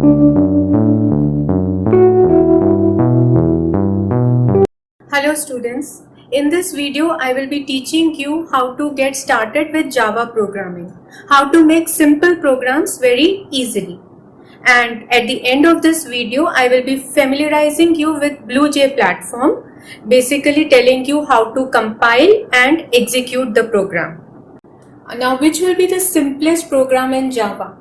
Hello students, in this video I will be teaching you how to get started with Java programming, how to make simple programs very easily. And at the end of this video I will be familiarizing you with BlueJ platform, basically telling you how to compile and execute the program. Now, which will be the simplest program in Java?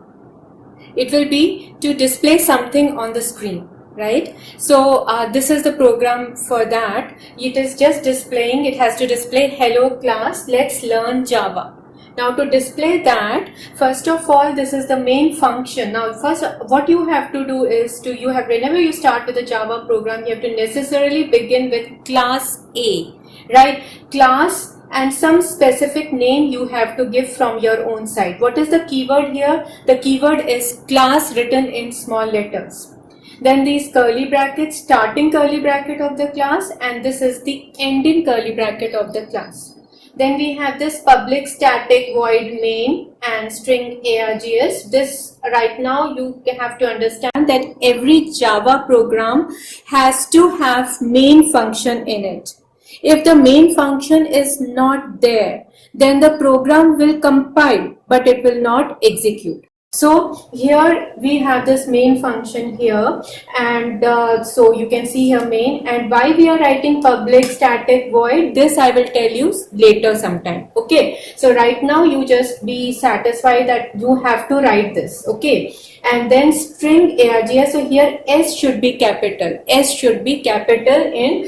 It will be to display something on the screen, right? So this is the program for that. It is just displaying, it has to display hello class, let's learn Java. Now to display that, first of all, this is the main function. Now first what you have to do is whenever you start with a Java program, you have to necessarily begin with class A, right? Class and some specific name you have to give from your own side. What is the keyword here? The keyword is class written in small letters. Then these curly brackets, starting curly bracket of the class, and this is the ending curly bracket of the class. Then we have this public static void main and string args. This right now you have to understand that every Java program has to have main function in it. If the main function is not there, then the program will compile, but it will not execute. So here we have this main function here, and so you can see here main, and why we are writing public static void, this I will tell you later sometime. Okay, so right now you just be satisfied that you have to write this. Okay, and then string args. So here S should be capital. S should be capital in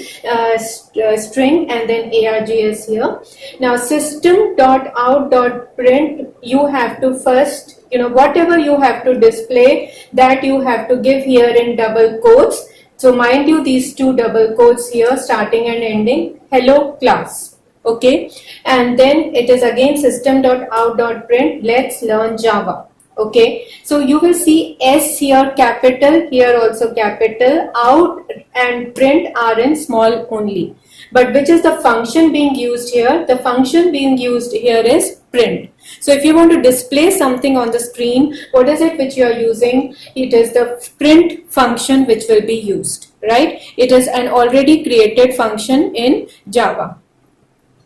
string, and then args here. Now system.out.print, you have to first, whatever you have to display, that you have to give here in double quotes. So mind you, these two double quotes here, starting and ending, hello class. Okay, and then it is again system.out.print, let's learn Java. Okay, so you will see S here capital, here also capital, out and print are in small only. But which is the function being used here? The function being used here is print. So if you want to display something on the screen, what is it which you are using? It is the print function which will be used, right? It is an already created function in Java.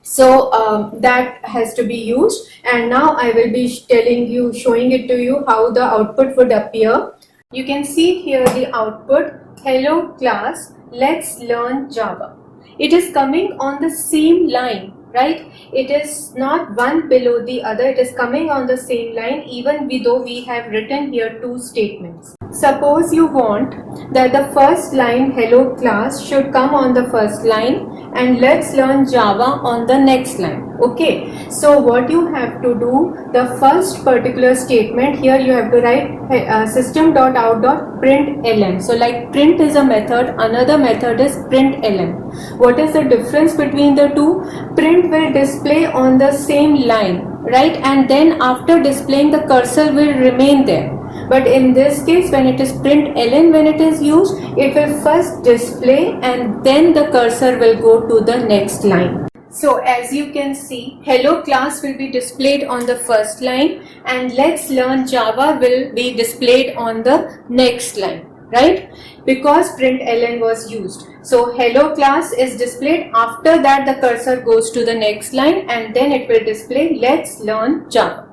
So that has to be used, and now I will be showing it to you how the output would appear. You can see here the output, hello class, let's learn Java. It is coming on the same line, right? It is not one below the other, it is coming on the same line, even though we have written here two statements. Suppose you want that the first line hello class should come on the first line and let's learn Java on the next line. Okay, so what you have to do, the first particular statement here you have to write system.out.println. So like print is a method, another method is println. What is the difference between the two? Print will display on the same line, right? And then after displaying, the cursor will remain there. But in this case, when it is println, when it is used, it will first display and then the cursor will go to the next line. So as you can see, hello class will be displayed on the first line and let's learn Java will be displayed on the next line, right? Because println was used. So hello class is displayed, after that the cursor goes to the next line and then it will display let's learn Java.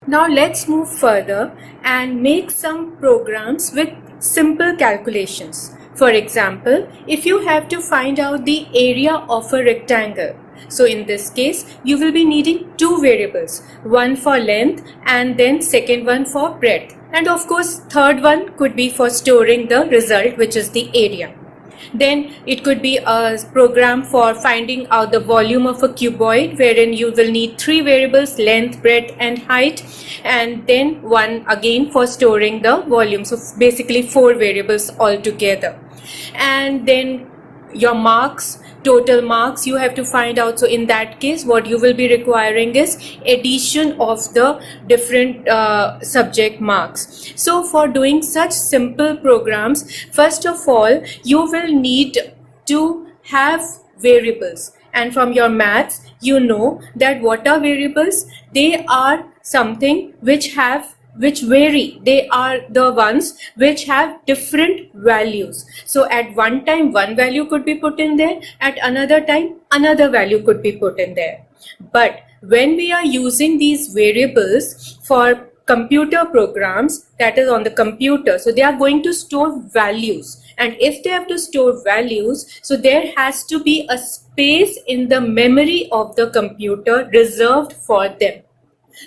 Now let's move further and make some programs with simple calculations. For example, if you have to find out the area of a rectangle, so in this case, you will be needing two variables, one for length and then second one for breadth. And of course, third one could be for storing the result, which is the area. Then it could be a program for finding out the volume of a cuboid, wherein you will need three variables, length, breadth and height, and then one again for storing the volume. So basically four variables altogether. And then your marks, total marks, you have to find out. So in that case, what you will be requiring is addition of the different subject marks. So for doing such simple programs, first of all, you will need to have variables. And from your maths, you know that what are variables? They are something which have which vary. They are the ones which have different values. So at one time one value could be put in there, at another time another value could be put in there. But when we are using these variables for computer programs, that is on the computer, so they are going to store values, and if they have to store values, so there has to be a space in the memory of the computer reserved for them.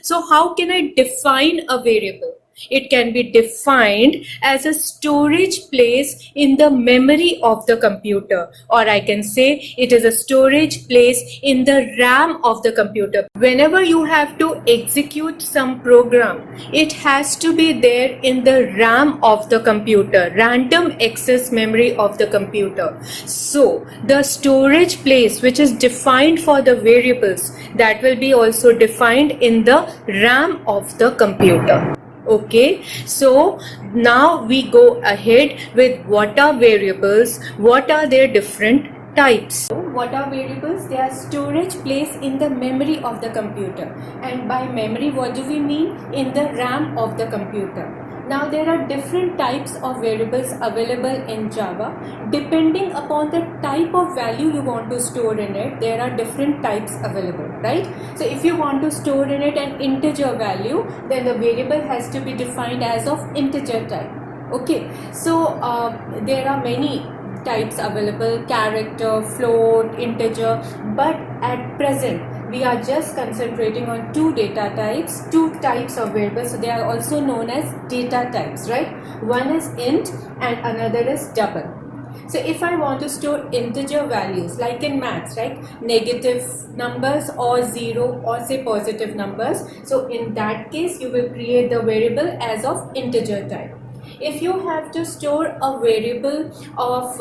So how can I define a variable? It can be defined as a storage place in the memory of the computer, or I can say it is a storage place in the RAM of the computer. Whenever you have to execute some program, it has to be there in the RAM of the computer, random access memory of the computer. So the storage place which is defined for the variables, that will be also defined in the RAM of the computer. Okay, so now we go ahead with what are variables, what are their different types. So what are variables? They are storage place in the memory of the computer, and by memory what do we mean? In the RAM of the computer. Now there are different types of variables available in Java. Depending upon the type of value you want to store in it, there are different types available, right? So if you want to store in it an integer value, then the variable has to be defined as of integer type. Okay, so there are many types available: character, float, integer, but at present we are just concentrating on two data types, two types of variables. So they are also known as data types, right? One is int and another is double. So if I want to store integer values, like in maths, right, negative numbers or zero or say positive numbers, so in that case you will create the variable as of integer type. If you have to store a variable of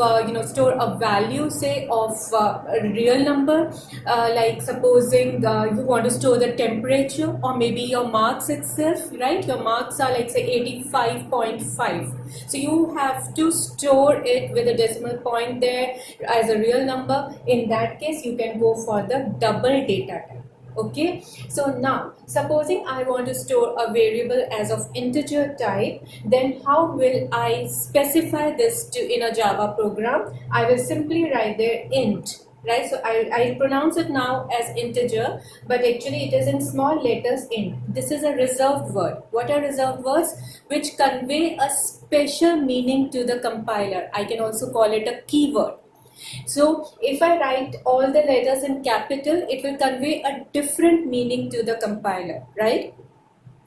store a value, say of a real number, like supposing you want to store the temperature or maybe your marks itself, right? Your marks are like say 85.5, so you have to store it with a decimal point there as a real number. In that case you can go for the double data type. Okay, so now supposing I want to store a variable as of integer type, then how will I specify this in a Java program? I will simply write there int, right? So I pronounce it now as integer, but actually it is in small letters int. This is a reserved word. What are reserved words? Which convey a special meaning to the compiler. I can also call it a keyword. So if I write all the letters in capital, it will convey a different meaning to the compiler, right?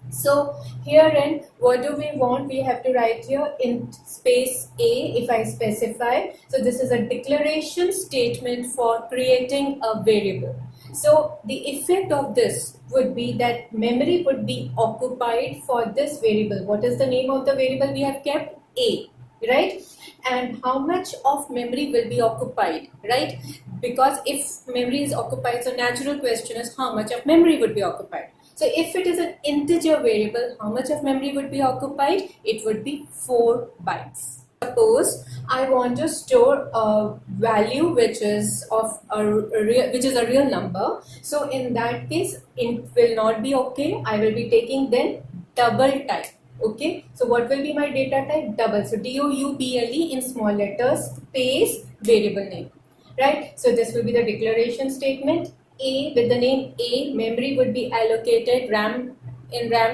So herein, what do we want? We have to write here int space a if I specify. So this is a declaration statement for creating a variable. So the effect of this would be that memory would be occupied for this variable. What is the name of the variable we have kept? A, right? And how much of memory will be occupied, right? Because if memory is occupied, so natural question is how much of memory would be occupied. So if it is an integer variable, how much of memory would be occupied? It would be 4 bytes. Suppose I want to store a value which is of a real number. So in that case, int will not be okay. I will be taking then double type. Okay, so what will be my data type? Double. So double in small letters space variable name, right? So this will be the declaration statement. A with the name A, memory would be allocated, RAM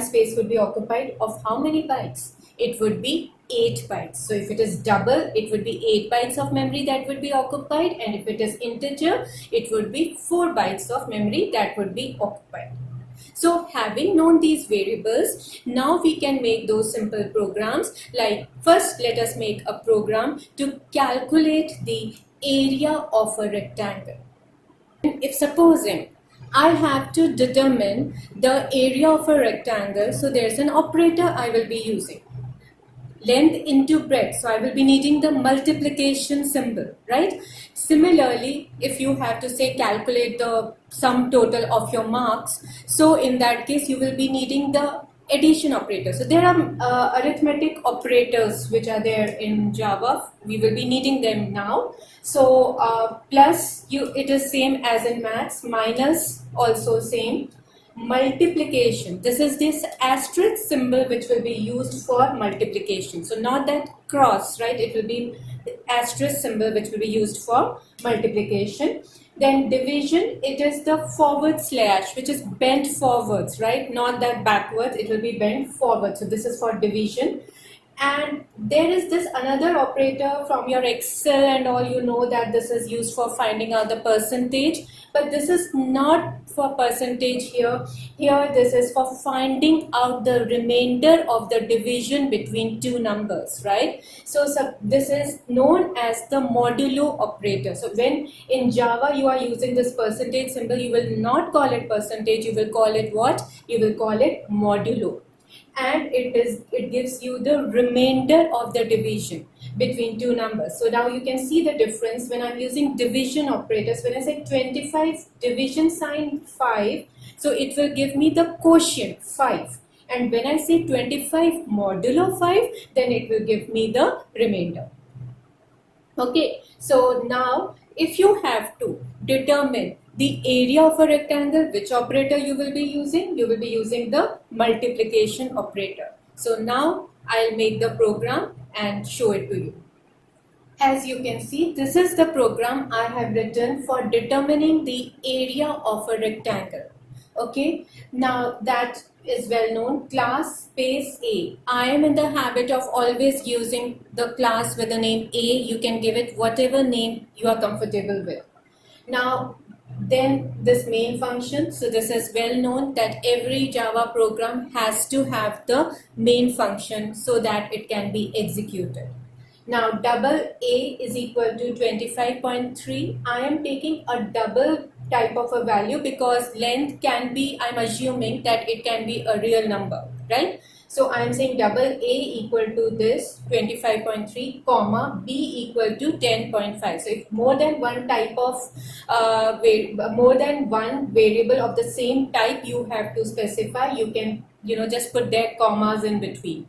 space would be occupied of how many bytes? It would be 8 bytes. So if it is double, it would be 8 bytes of memory that would be occupied, and if it is integer, it would be 4 bytes of memory that would be occupied. So having known these variables, now we can make those simple programs. Like first, let us make a program to calculate the area of a rectangle. If supposing I have to determine the area of a rectangle, so there's an operator I will be using. Length into breadth, so I will be needing the multiplication symbol, right? Similarly, if you have to say calculate the sum total of your marks, so in that case you will be needing the addition operator. So there are arithmetic operators which are there in Java. We will be needing them now. So plus it is same as in maths, minus also same, multiplication. This is this asterisk symbol which will be used for multiplication. So not that cross, right? It will be asterisk symbol which will be used for multiplication. Then division, it is the forward slash which is bent forwards, right? Not that backwards, it will be bent forward. So this is for division. And there is this another operator from your Excel and all, you know that this is used for finding out the percentage, but this is not for percentage here. Here this is for finding out the remainder of the division between two numbers, right? So this is known as the modulo operator. So when in Java you are using this percentage symbol, you will not call it percentage, you will call it what? You will call it modulo. And it gives you the remainder of the division between two numbers. So now you can see the difference when I'm using division operators. When I say 25 division sign 5, so it will give me the quotient 5. And when I say 25 modulo 5, then it will give me the remainder. Okay, so now if you have to determine the area of a rectangle, which operator you will be using? You will be using the multiplication operator. So now I'll make the program and show it to you. As you can see, this is the program I have written for determining the area of a rectangle. Okay, now that is well known, class space A. I am in the habit of always using the class with the name A. You can give it whatever name you are comfortable with. Now, then this main function. So this is well known that every Java program has to have the main function so that it can be executed. Now double A is equal to 25.3. I am taking a double type of a value because length can be, I'm assuming that it can be a real number, right? So I am saying double A equal to this 25.3 comma B equal to 10.5. So if more than one type of more than one variable of the same type you have to specify, you can just put their commas in between.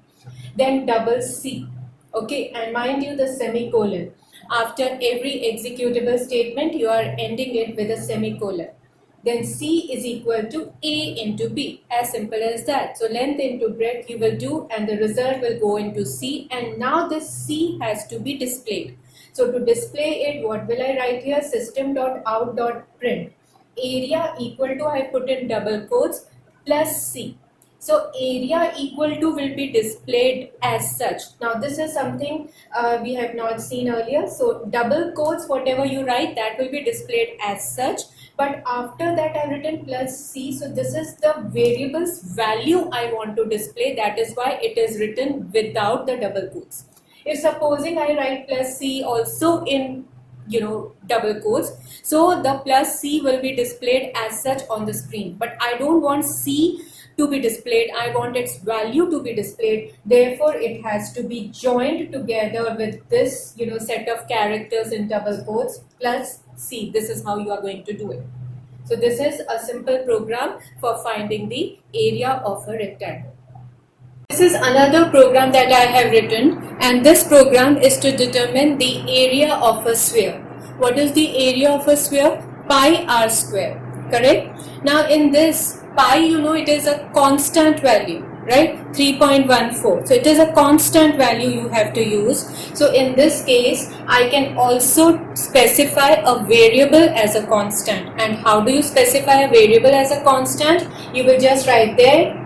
Then double C. Okay, and mind you, the semicolon. After every executable statement, you are ending it with a semicolon. Then C is equal to A into B. As simple as that. So length into breadth you will do and the result will go into C. And now this C has to be displayed. So to display it, what will I write here? System.out.print. Area equal to, I put in double quotes, plus C. So area equal to will be displayed as such. Now this is something we have not seen earlier. So double quotes, whatever you write, that will be displayed as such. But after that I've written plus C. So this is the variable's value I want to display. That is why it is written without the double quotes. If supposing I write plus C also in double quotes, so the plus C will be displayed as such on the screen. But I don't want C to be displayed, I want its value to be displayed. Therefore it has to be joined together with this set of characters in double quotes plus C. This is how you are going to do it. So this is a simple program for finding the area of a rectangle. This is another program that I have written, and this program is to determine the area of a sphere. What is the area of a sphere? Pi r square, correct? Now in this pi, it is a constant value, right? 3.14. So it is a constant value you have to use. So in this case, I can also specify a variable as a constant. And how do you specify a variable as a constant? You will just write there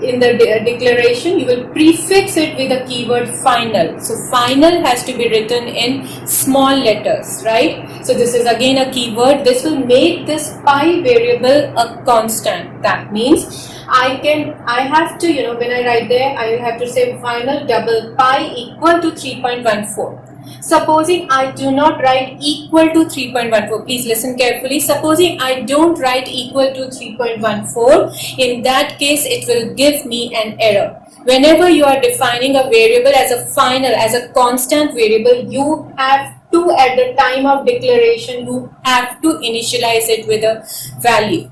in the declaration, you will prefix it with the keyword final. So final has to be written in small letters, right? So this is again a keyword. This will make this pi variable a constant. That means I have to, when I write there, I have to say final double pi equal to 3.14. Supposing I do not write equal to 3.14, please listen carefully. Supposing I don't write equal to 3.14, in that case it will give me an error. Whenever you are defining a variable as a final, as a constant variable, you have to, at the time of declaration, you have to initialize it with a value.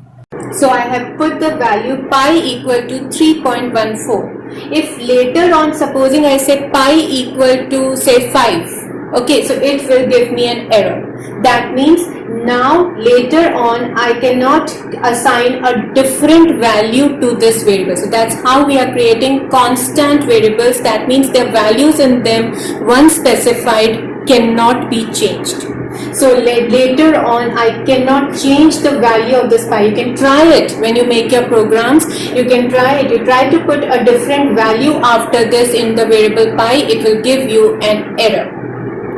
So I have put the value pi equal to 3.14. If later on, supposing I say pi equal to say 5, okay, so it will give me an error. That means Now later on I cannot assign a different value to this variable. So that's how we are creating constant variables. That means the values in them once specified cannot be changed. So later on I cannot change the value of this pi. You can try it when you make your programs. You can try it. You try to put a different value after this in the variable pi, it will give you an error.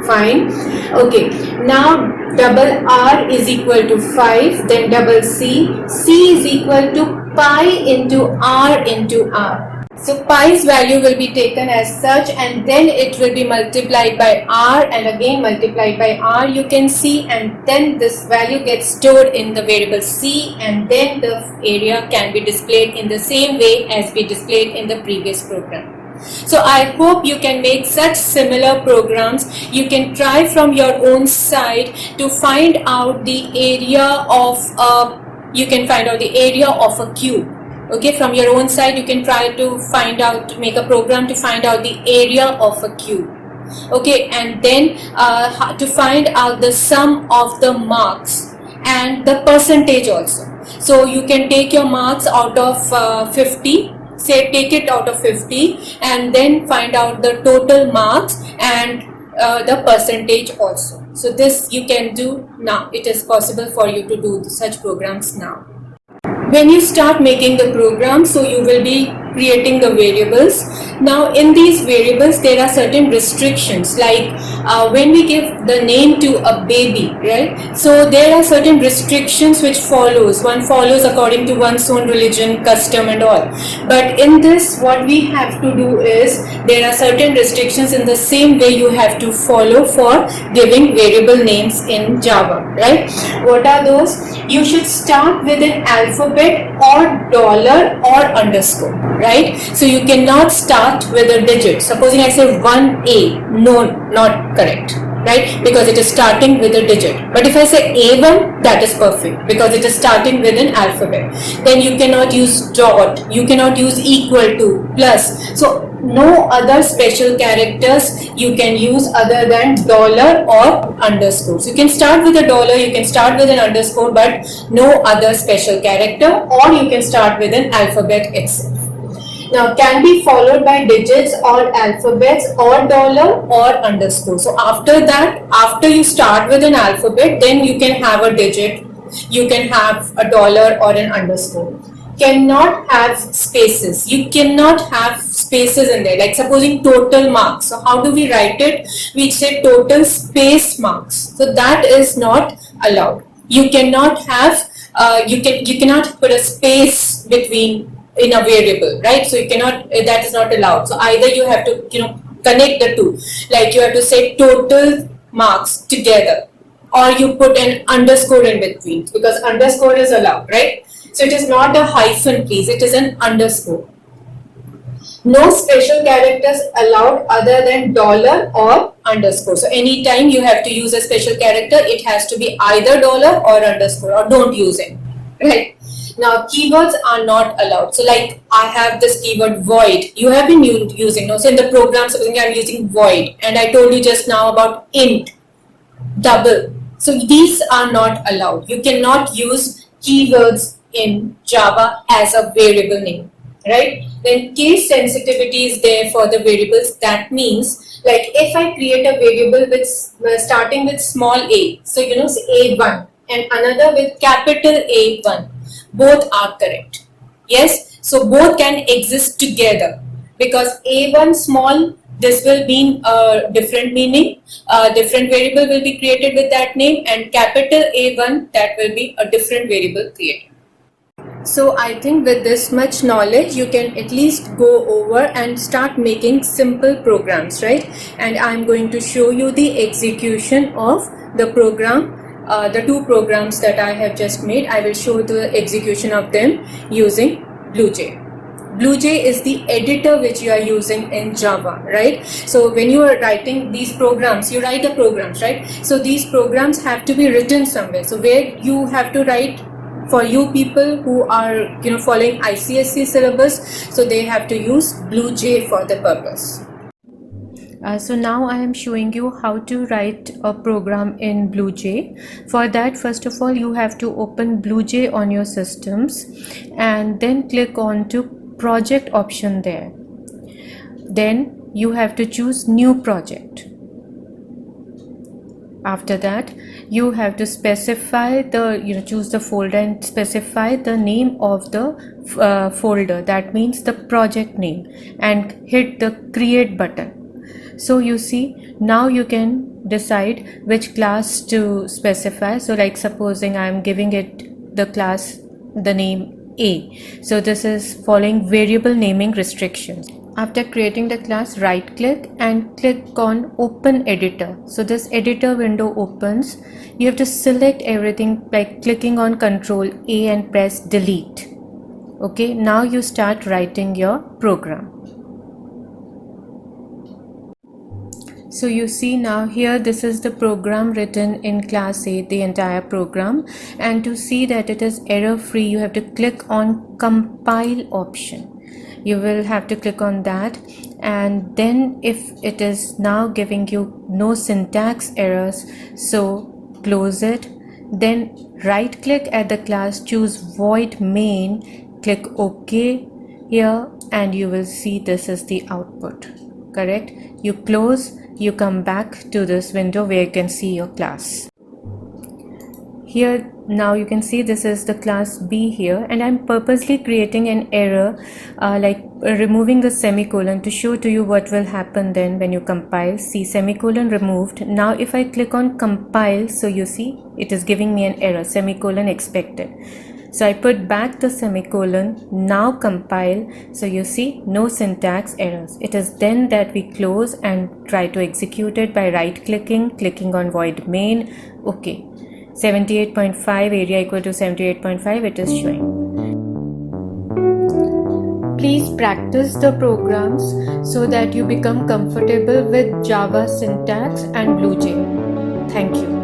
Fine. Okay. Now double R is equal to 5, then double C. C is equal to pi into R into R. So pi's value will be taken as such, and then it will be multiplied by R and again multiplied by R, you can see, and then this value gets stored in the variable C, and then the area can be displayed in the same way as we displayed in the previous program. So I hope you can make such similar programs. You can try from your own side to find out the area of a cube. Okay, from your own side you can try to make a program to find out the area of a cube. Okay, and then to find out the sum of the marks and the percentage also. So you can take your marks out of 50, say take it out of 50, and then find out the total marks and the percentage also. So this you can do now. It is possible for you to do such programs now. When you start making the program, so you will be creating the variables. Now in these variables there are certain restrictions, like when we give the name to a baby, right? So there are certain restrictions which follows. One follows according to one's own religion, custom and all. But in this, what we have to do is, there are certain restrictions in the same way you have to follow for giving variable names in Java, right? What are those? You should start with an alphabet or dollar or underscore, right? So you cannot start with a digit. Supposing I say 1A, no, not correct, right? Because it is starting with a digit. But if I say A1, that is perfect because it is starting with an alphabet. Then you cannot use dot, you cannot use equal to, plus. So no other special characters you can use other than dollar or underscore. So you can start with a dollar, you can start with an underscore, but no other special character, or you can start with an alphabet itself. Now can be followed by digits or alphabets or dollar or underscore. So after that, after you start with an alphabet, then you can have a digit, you can have a dollar or an underscore. Cannot have spaces. You cannot have spaces in there. Like supposing total marks. So how do we write it? We say total space marks. So that is not allowed. You cannot have you cannot put a space between in a variable, right? So you cannot, that is not allowed. So either you have to connect the two, like you have to say total marks together, or you put an underscore in between, because underscore is allowed, right? So it is not a hyphen, please, it is an underscore. No special characters allowed other than dollar or underscore. So anytime you have to use a special character, it has to be either dollar or underscore, or don't use it, right? Now keywords are not allowed. So like I have this keyword void, you have been using, so in the program, supposing I'm using void, and I told you just now about int, double. So these are not allowed. You cannot use keywords in Java as a variable name, right? Then case sensitivity is there for the variables. That means, like if I create a variable with starting with small a, so say A1, and another with capital A1, both are correct. Yes, so both can exist together, because A1 small, this will mean a different meaning, a different variable will be created with that name, and capital A1, that will be a different variable created. So I think with this much knowledge, you can at least go over and start making simple programs, right? And I'm going to show you the execution of the program, the two programs that I have just made. I will show the execution of them using BlueJ. BlueJ is the editor which you are using in Java, right? So when you are writing these programs, you write the programs, right? So these programs have to be written somewhere. So where you have to write, for you people who are following ICSE syllabus, so they have to use BlueJ for the purpose. So now I am showing you how to write a program in BlueJ. For that, first of all, you have to open BlueJ on your systems and then click on to project option there. Then you have to choose new project. After that, you have to specify choose the folder and specify the name of the folder, that means the project name, and hit the create button. So you see, now you can decide which class to specify. So like supposing I am giving it the class the name A. So this is following variable naming restrictions. After creating the class, right click and click on open editor. So this editor window opens. You have to select everything by clicking on Ctrl A and press delete. Okay, now you start writing your program. So you see now here, this is the program written in class A, the entire program. And to see that it is error free, you have to click on compile option. You will have to click on that, and then if it is now giving you no syntax errors, so close it. Then right click at the class, choose void main, click OK here, and you will see this is the output. Correct? You close, you come back to this window where you can see your class. Here now you can see this is the class B here, and I'm purposely creating an error like removing the semicolon to show to you what will happen then when you compile. See, semicolon removed. Now if I click on compile, so you see it is giving me an error, semicolon expected. So I put back the semicolon, now compile. So you see no syntax errors. It is then that we close and try to execute it by right clicking on void main. Okay, 78.5 area equal to 78.5, it is showing. Please practice the programs so that you become comfortable with Java syntax and BlueJ. Thank you.